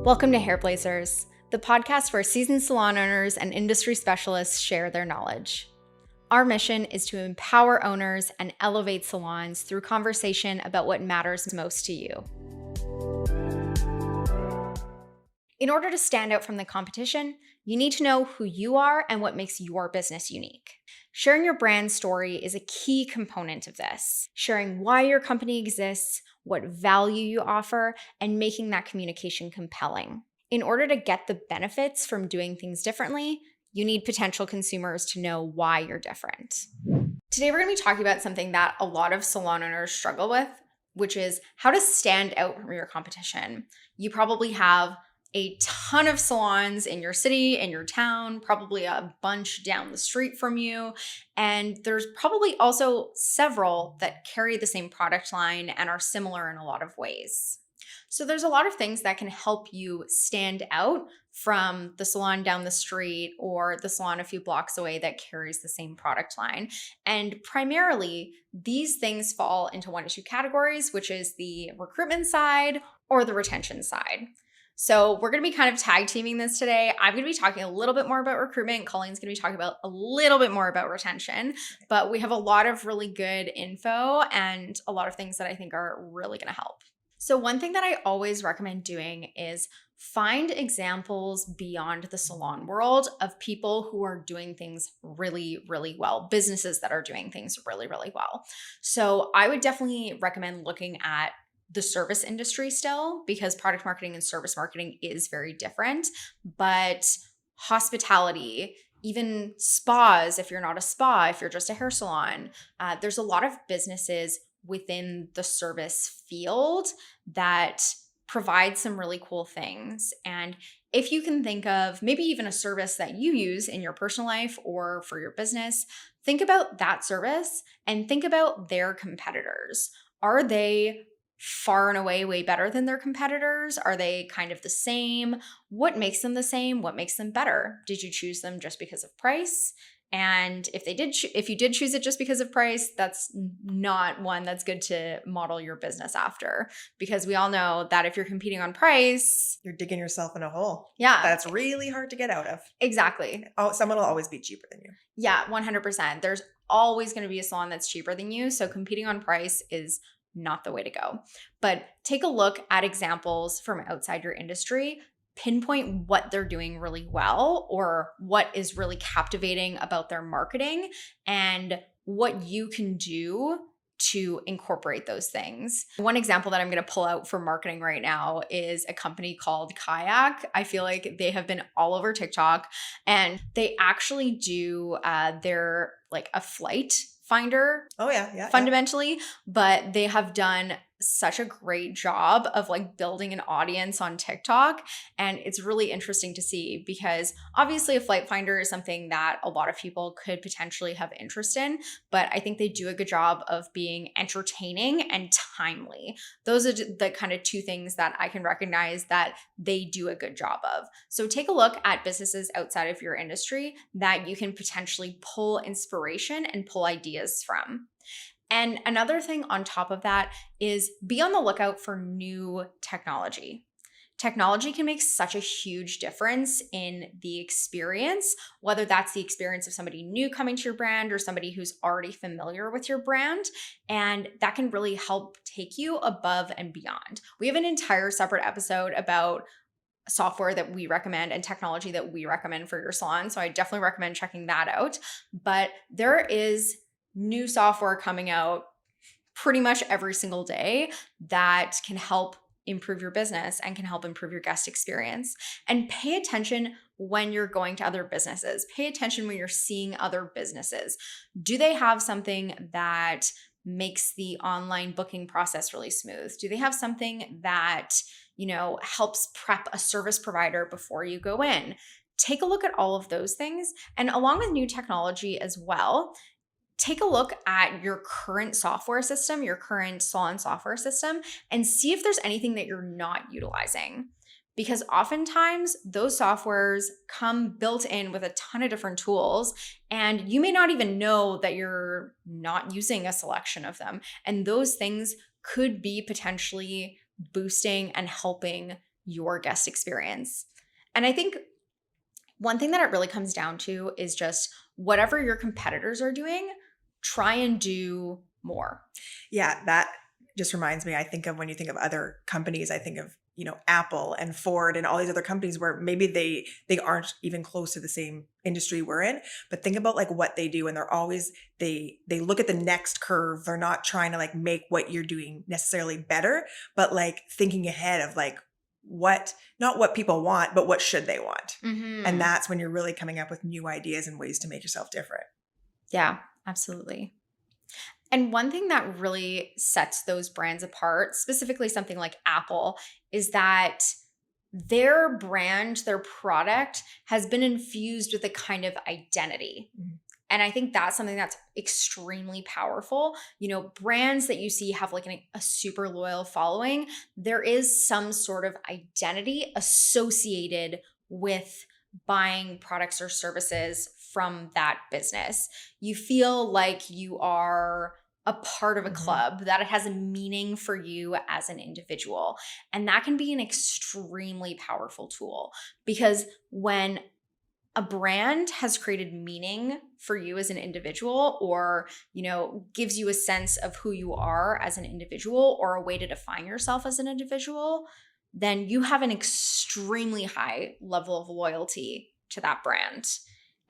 Welcome to Hairblazers, the podcast where seasoned salon owners and industry specialists share their knowledge. Our mission is to empower owners and elevate salons through conversation about what matters most to you. In order to stand out from the competition, you need to know who you are and what makes your business unique. Sharing your brand story is a key component of this. Sharing why your company exists, what value you offer, and making that communication compelling. In order to get the benefits from doing things differently, you need potential consumers to know why you're different. Today, we're going to be talking about something that a lot of salon owners struggle with, which is how to stand out from your competition. You probably have a ton of salons in your city, in your town, probably a bunch down the street from you. And there's probably also several that carry the same product line and are similar in a lot of ways. So there's a lot of things that can help you stand out from the salon down the street or the salon a few blocks away that carries the same product line. And primarily, these things fall into one of two categories, which is the recruitment side or the retention side. So we're going to be kind of tag teaming this today. I'm going to be talking a little bit more about recruitment. Colleen's going to be talking about a little bit more about retention, but we have a lot of really good info and a lot of things that I think are really going to help. So one thing that I always recommend doing is find examples beyond the salon world of people who are doing things really, really well, businesses that are doing things really, really well. So I would definitely recommend looking at the service industry still, because product marketing and service marketing is very different, but hospitality, even spas, if you're not a spa, if you're just a hair salon, there's a lot of businesses within the service field that provide some really cool things. And if you can think of maybe even a service that you use in your personal life or for your business, think about that service and think about their competitors. Are they far and away way better than their competitors? Are they kind of the same? What makes them the same? What makes them better? Did you choose them just because of price? And if you did choose it just because of price, that's not one that's good to model your business after, because we all know that if you're competing on price, you're digging yourself in a hole. Yeah. That's really hard to get out of. Exactly. Oh, someone will always be cheaper than you. Yeah, 100%. There's always going to be a salon that's cheaper than you. So competing on price is not the way to go. But take a look at examples from outside your industry. Pinpoint what they're doing really well or what is really captivating about their marketing and what you can do to incorporate those things. One example that I'm going to pull out for marketing right now is a company called Kayak. I feel like they have been all over TikTok, and they actually do their like a flight finder. Oh yeah. Fundamentally, but they have done such a great job of like building an audience on TikTok. And it's really interesting to see, because obviously a flight finder is something that a lot of people could potentially have interest in, but I think they do a good job of being entertaining and timely. Those are the kind of two things that I can recognize that they do a good job of. So take a look at businesses outside of your industry that you can potentially pull inspiration and pull ideas from. And another thing on top of that is be on the lookout for new technology. Technology can make such a huge difference in the experience, whether that's the experience of somebody new coming to your brand or somebody who's already familiar with your brand. And that can really help take you above and beyond. We have an entire separate episode about software that we recommend and technology that we recommend for your salon. So I definitely recommend checking that out. But there is new software coming out pretty much every single day that can help improve your business and can help improve your guest experience. And pay attention when you're going to other businesses. Pay attention when you're seeing other businesses. Do they have something that makes the online booking process really smooth? Do they have something that, helps prep a service provider before you go in? Take a look at all of those things. And along with new technology as well, take a look at your current software system, your current salon software system, and see if there's anything that you're not utilizing. Because oftentimes those softwares come built in with a ton of different tools, and you may not even know that you're not using a selection of them. And those things could be potentially boosting and helping your guest experience. And I think one thing that it really comes down to is just whatever your competitors are doing, try and do more. Yeah, that just reminds me. I think of when you think of other companies, I think of, Apple and Ford and all these other companies where maybe they aren't even close to the same industry we're in, but think about like what they do, and they're always they look at the next curve. They're not trying to like make what you're doing necessarily better, but like thinking ahead of like what not what people want, but what should they want. And that's when you're really coming up with new ideas and ways to make yourself different. Yeah, absolutely. And one thing that really sets those brands apart, specifically something like Apple, is that their brand, their product has been infused with a kind of identity. Mhm. And I think that's something that's extremely powerful. Brands that you see have like a super loyal following, there is some sort of identity associated with buying products or services from that business. You feel like you are a part of a Mhm. club, that it has a meaning for you as an individual. And that can be an extremely powerful tool, because when a brand has created meaning for you as an individual, or gives you a sense of who you are as an individual, or a way to define yourself as an individual, then you have an extremely high level of loyalty to that brand.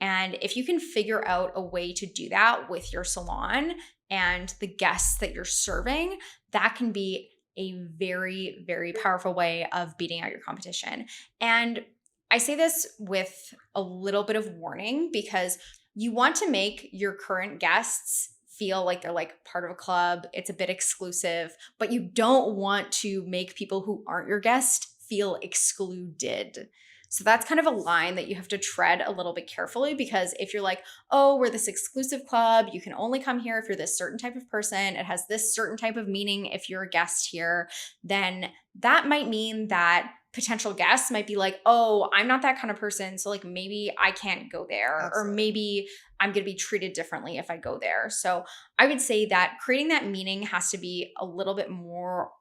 And if you can figure out a way to do that with your salon and the guests that you're serving, that can be a very, very powerful way of beating out your competition. And I say this with a little bit of warning, because you want to make your current guests feel like they're like part of a club. It's a bit exclusive, but you don't want to make people who aren't your guest feel excluded. So that's kind of a line that you have to tread a little bit carefully, because if you're like, oh, we're this exclusive club, you can only come here if you're this certain type of person, it has this certain type of meaning if you're a guest here, then that might mean that potential guests might be like, oh, I'm not that kind of person, so like maybe I can't go there. Absolutely. Or maybe I'm going to be treated differently if I go there. So I would say that creating that meaning has to be a little bit more,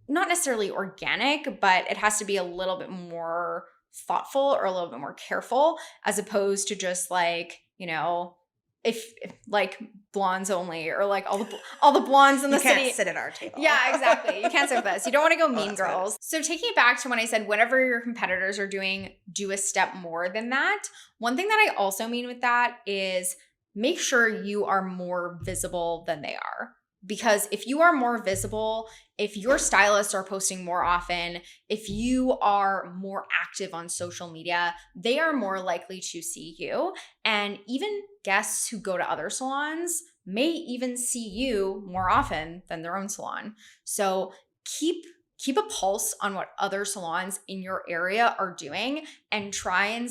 not necessarily organic, but it has to be a little bit more thoughtful or a little bit more careful, as opposed to just like, if like blondes only, or like all the blondes in the You can't city. sit at our table. Yeah, exactly. You can't sit with us. You don't want to go mean that's what it girls. So taking it back to when I said whatever your competitors are doing, do a step more than that. One thing that I also mean with that is make sure you are more visible than they are. Because if you are more visible, if your stylists are posting more often, if you are more active on social media, they are more likely to see you. And even guests who go to other salons may even see you more often than their own salon. So keep a pulse on what other salons in your area are doing, and try and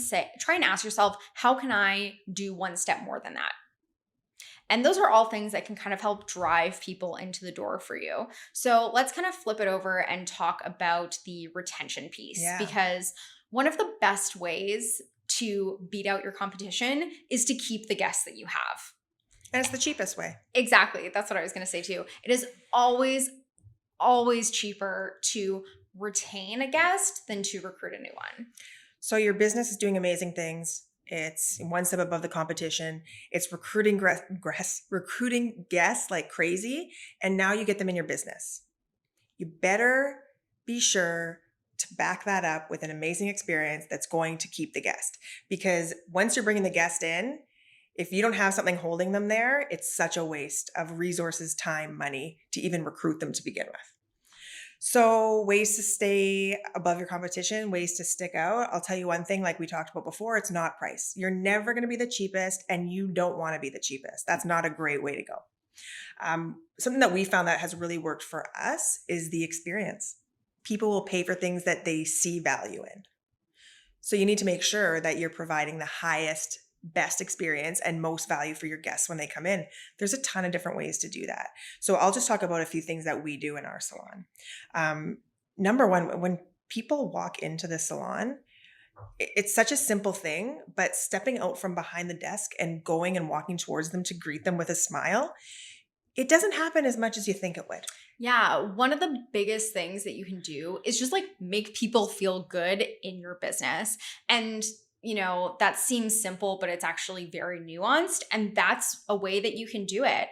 ask yourself, how can I do one step more than that? And those are all things that can kind of help drive people into the door for you. So let's kind of flip it over and talk about the retention piece. Yeah. Because one of the best ways to beat out your competition is to keep the guests that you have. And it's the cheapest way. Exactly. That's what I was going to say too. It is always, always cheaper to retain a guest than to recruit a new one. So your business is doing amazing things. It's one step above the competition. It's recruiting guests like crazy. And now you get them in your business. You better be sure to back that up with an amazing experience that's going to keep the guest. Because once you're bringing the guest in, if you don't have something holding them there, it's such a waste of resources, time, money to even recruit them to begin with. So ways to stay above your competition, ways to stick out. I'll tell you one thing, like we talked about before, it's not price. You're never going to be the cheapest, and you don't want to be the cheapest. That's not a great way to go. Something that we found that has really worked for us is the experience. People will pay for things that they see value in. So you need to make sure that you're providing the highest, best experience and most value for your guests when they come in. There's a ton of different ways to do that. So I'll just talk about a few things that we do in our salon. Number one, when people walk into the salon, it's such a simple thing, but stepping out from behind the desk and going and walking towards them to greet them with a smile, it doesn't happen as much as you think it would. Yeah, one of the biggest things that you can do is just like make people feel good in your business. And, that seems simple, but it's actually very nuanced. And that's a way that you can do it.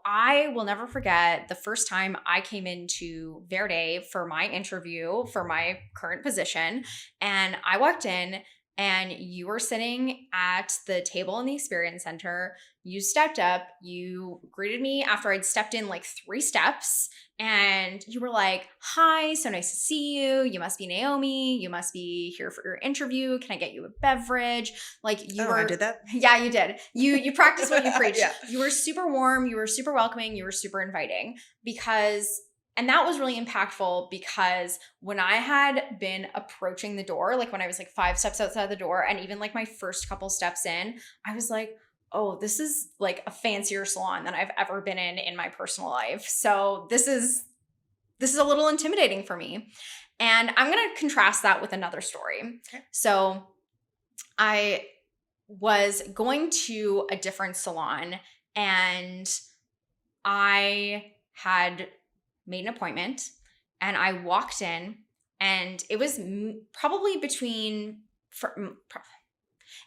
I will never forget the first time I came into Verde for my interview for my current position. And I walked in and you were sitting at the table in the experience center. You stepped up, you greeted me after I'd stepped in like 3 steps, and you were like, "Hi, so nice to see you. You must be Naomi. You must be here for your interview. Can I get you a beverage?" Like you Oh, I were did that? Yeah, you did. You practice what you preach. Yeah. You were super warm, you were super welcoming, you were super inviting because and that was really impactful because when I had been approaching the door, like when I was like 5 steps outside the door and even like my first couple steps in, I was like, oh, this is like a fancier salon than I've ever been in my personal life. So this is a little intimidating for me. And I'm going to contrast that with another story. Okay. So I was going to a different salon and I had made an appointment and I walked in and it was probably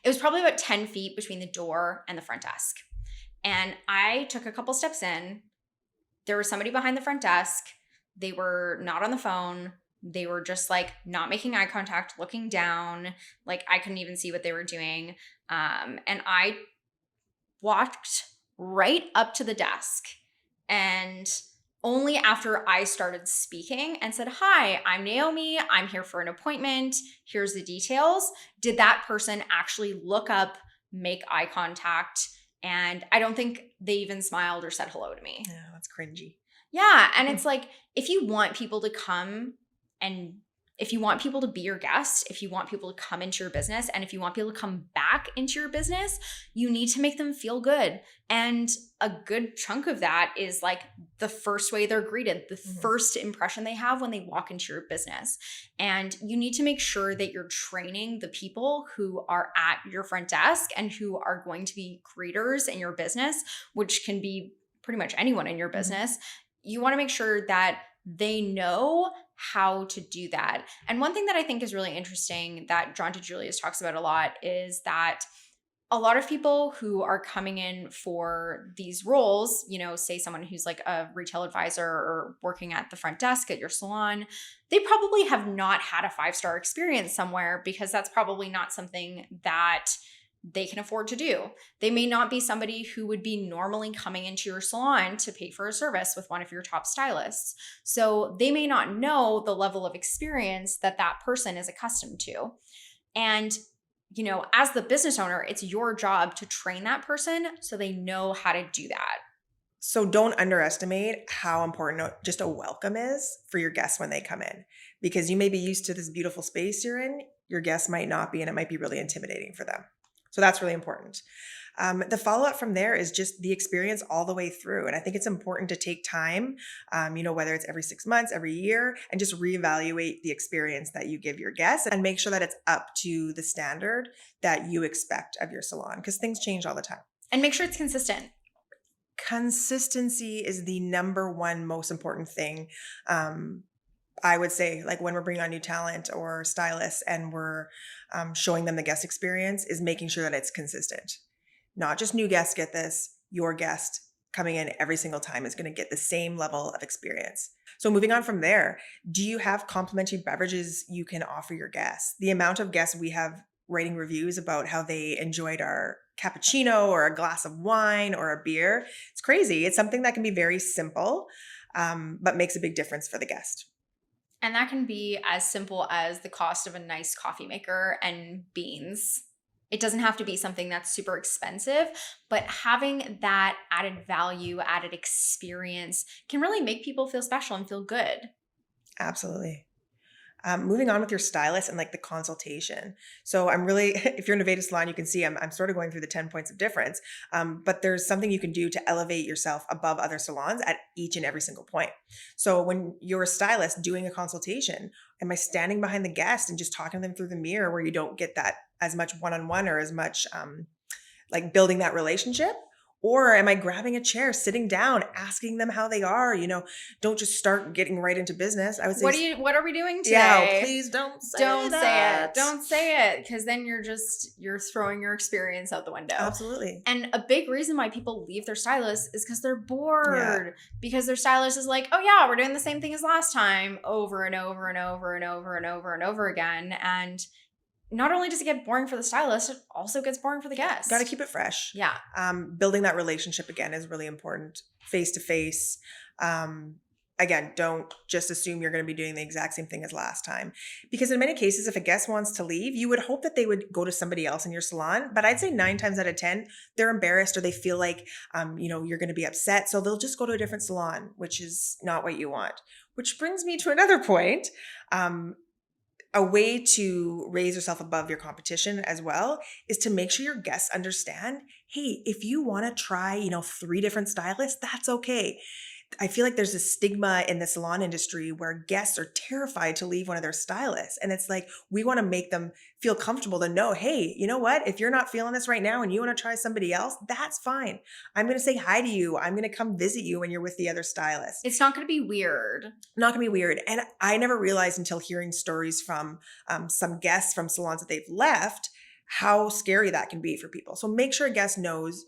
it was probably about 10 feet between the door and the front desk. And I took a couple steps in. There was somebody behind the front desk. They were not on the phone. They were just like not making eye contact, looking down. Like I couldn't even see what they were doing. And I walked right up to the desk and only after I started speaking and said, "Hi, I'm Naomi. I'm here for an appointment. Here's the details," did that person actually look up, make eye contact, and I don't think they even smiled or said hello to me. Yeah, that's cringy. Yeah, and it's like if you want people to come and if you want people to be your guest, if you want people to come into your business, and if you want people to come back into your business, you need to make them feel good. And a good chunk of that is like the first way they're greeted, the first impression they have when they walk into your business. And you need to make sure that you're training the people who are at your front desk and who are going to be greeters in your business, which can be pretty much anyone in your business. You want to make sure that they know how to do that. And one thing that I think is really interesting that John DeJulius talks about a lot is that a lot of people who are coming in for these roles, say someone who's like a retail advisor or working at the front desk at your salon, they probably have not had a 5-star experience somewhere because that's probably not something that they can afford to do. They may not be somebody who would be normally coming into your salon to pay for a service with one of your top stylists. So they may not know the level of experience that that person is accustomed to. And, as the business owner, it's your job to train that person so they know how to do that. So don't underestimate how important just a welcome is for your guests when they come in, because you may be used to this beautiful space you're in. Your guests might not be, and it might be really intimidating for them. So that's really important. The follow-up from there is just the experience all the way through. And I think it's important to take time, whether it's every 6 months, every year, and just reevaluate the experience that you give your guests and make sure that it's up to the standard that you expect of your salon, because things change all the time. And make sure it's consistent. Consistency is the number one most important thing. I would say, like when we're bringing on new talent or stylists and we're showing them the guest experience, is making sure that it's consistent. Not just new guests get this, your guest coming in every single time is going to get the same level of experience. So moving on from there, do you have complimentary beverages you can offer your guests? The amount of guests we have writing reviews about how they enjoyed our cappuccino or a glass of wine or a beer, it's crazy. It's something that can be very simple, but makes a big difference for the guest. And that can be as simple as the cost of a nice coffee maker and beans. It doesn't have to be something that's super expensive, but having that added value, added experience can really make people feel special and feel good. Absolutely. Moving on with your stylist and like the consultation. So I'm really, if you're in a Veda salon, you can see I'm sort of going through the 10 points of difference. But there's something you can do to elevate yourself above other salons at each and every single point. So when you're a stylist doing a consultation, am I standing behind the guest and just talking to them through the mirror where you don't get that as much one-on-one or as much like building that relationship? Or am I grabbing a chair, sitting down, asking them how they are? Don't just start getting right into business. I would say, What are we doing yeah, today? please don't say Don't say it. that. Don't say it, because then you're throwing your experience out the window. Absolutely. And a big reason why people leave their stylist is because they're Yeah. bored. Because their stylist is like, oh yeah, we're doing the same thing as last time over and over and over and over and over and over again. And not only does it get boring for the stylist, it also gets boring for the guest. Got to keep it fresh. Yeah. Building that relationship again is really important. Face to face. Again, don't just assume you're going to be doing the exact same thing as last time. Because in many cases, if a guest wants to leave, you would hope that they would go to somebody else in your salon. But I'd say 9 times out of 10, they're embarrassed or they feel like, you're going to be upset. So they'll just go to a different salon, which is not what you want. Which brings me to another point. A way to raise yourself above your competition as well is to make sure your guests understand, hey, if you want to try, 3 different stylists, that's okay. I feel like there's a stigma in the salon industry where guests are terrified to leave one of their stylists. And it's like, we want to make them feel comfortable to know, hey, you know what? If you're not feeling this right now and you want to try somebody else, that's fine. I'm going to say hi to you. I'm going to come visit you when you're with the other stylist. It's not going to be weird. Not going to be weird. And I never realized until hearing stories from some guests from salons that they've left, how scary that can be for people. So make sure a guest knows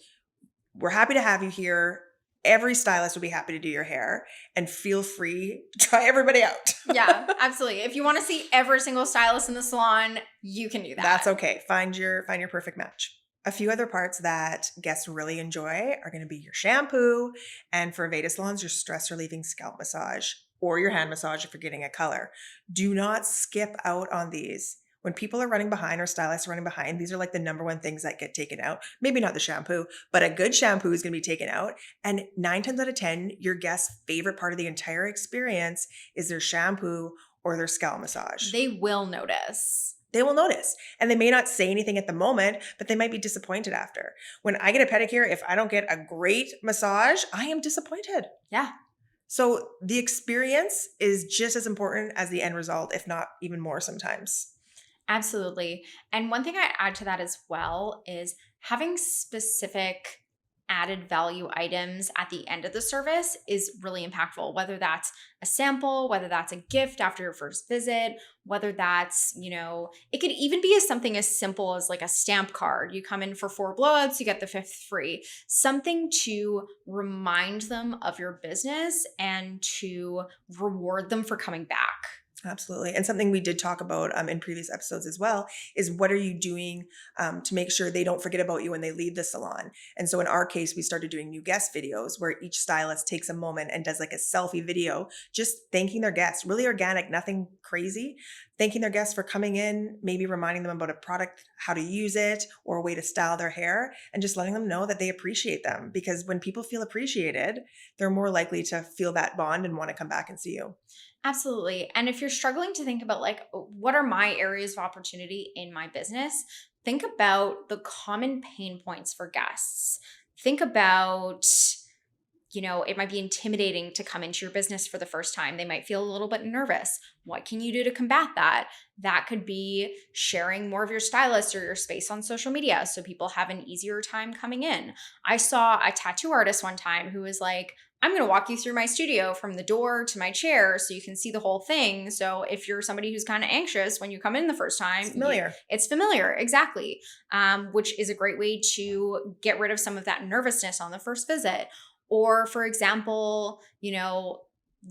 we're happy to have you here. Every stylist would be happy to do your hair, and feel free to try everybody out. Yeah, absolutely. If you want to see every single stylist in the salon, you can do that. That's okay. Find your perfect match. A few other parts that guests really enjoy are going to be your shampoo, and for Aveda salons, your stress relieving scalp massage or your hand massage if you're getting a color. Do not skip out on these. When people are running behind or stylists are running behind, these are like the number one things that get taken out. Maybe not the shampoo, but a good shampoo is going to be taken out. And 9 times out of 10, your guest's favorite part of the entire experience is their shampoo or their scalp massage. They will notice. They will notice. And they may not say anything at the moment, but they might be disappointed after. When I get a pedicure, if I don't get a great massage, I am disappointed. Yeah. So the experience is just as important as the end result, if not even more sometimes. Absolutely. And one thing I add to that as well is having specific added value items at the end of the service is really impactful, whether that's a sample, whether that's a gift after your first visit, whether that's, it could even be something as simple as like a stamp card. You come in for 4 blowouts, you get the 5th free. Something to remind them of your business and to reward them for coming back. Absolutely. And something we did talk about in previous episodes as well is what are you doing to make sure they don't forget about you when they leave the salon. And so in our case, we started doing new guest videos where each stylist takes a moment and does like a selfie video, just thanking their guests, really organic, nothing crazy, thanking their guests for coming in, maybe reminding them about a product, how to use it, or a way to style their hair, and just letting them know that they appreciate them. Because when people feel appreciated, they're more likely to feel that bond and want to come back and see you. Absolutely. And if you're struggling to think about like, what are my areas of opportunity in my business? Think about the common pain points for guests. Think about, it might be intimidating to come into your business for the first time. They might feel a little bit nervous. What can you do to combat that? That could be sharing more of your stylist or your space on social media so people have an easier time coming in. I saw a tattoo artist one time who was like, I'm going to walk you through my studio from the door to my chair so you can see the whole thing. So if you're somebody who's kind of anxious when you come in the first time, it's familiar. Exactly. Which is a great way to get rid of some of that nervousness on the first visit. Or for example,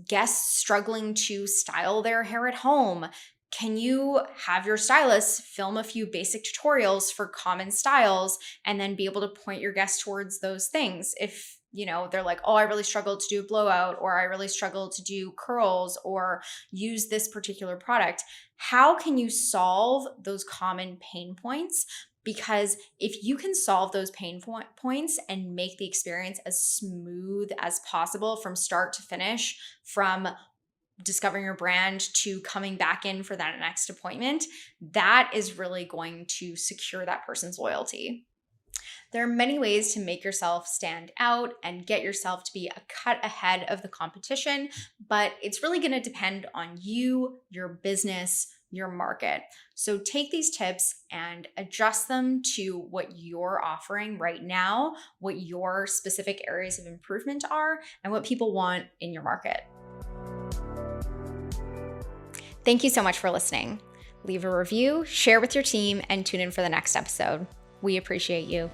guests struggling to style their hair at home. Can you have your stylist film a few basic tutorials for common styles and then be able to point your guests towards those things? If they're like, oh, I really struggled to do a blowout, or I really struggled to do curls or use this particular product. How can you solve those common pain points? Because if you can solve those pain points and make the experience as smooth as possible from start to finish, from discovering your brand to coming back in for that next appointment, that is really going to secure that person's loyalty. There are many ways to make yourself stand out and get yourself to be a cut ahead of the competition, but it's really going to depend on you, your business, your market. So take these tips and adjust them to what you're offering right now, what your specific areas of improvement are, and what people want in your market. Thank you so much for listening. Leave a review, share with your team, and tune in for the next episode. We appreciate you.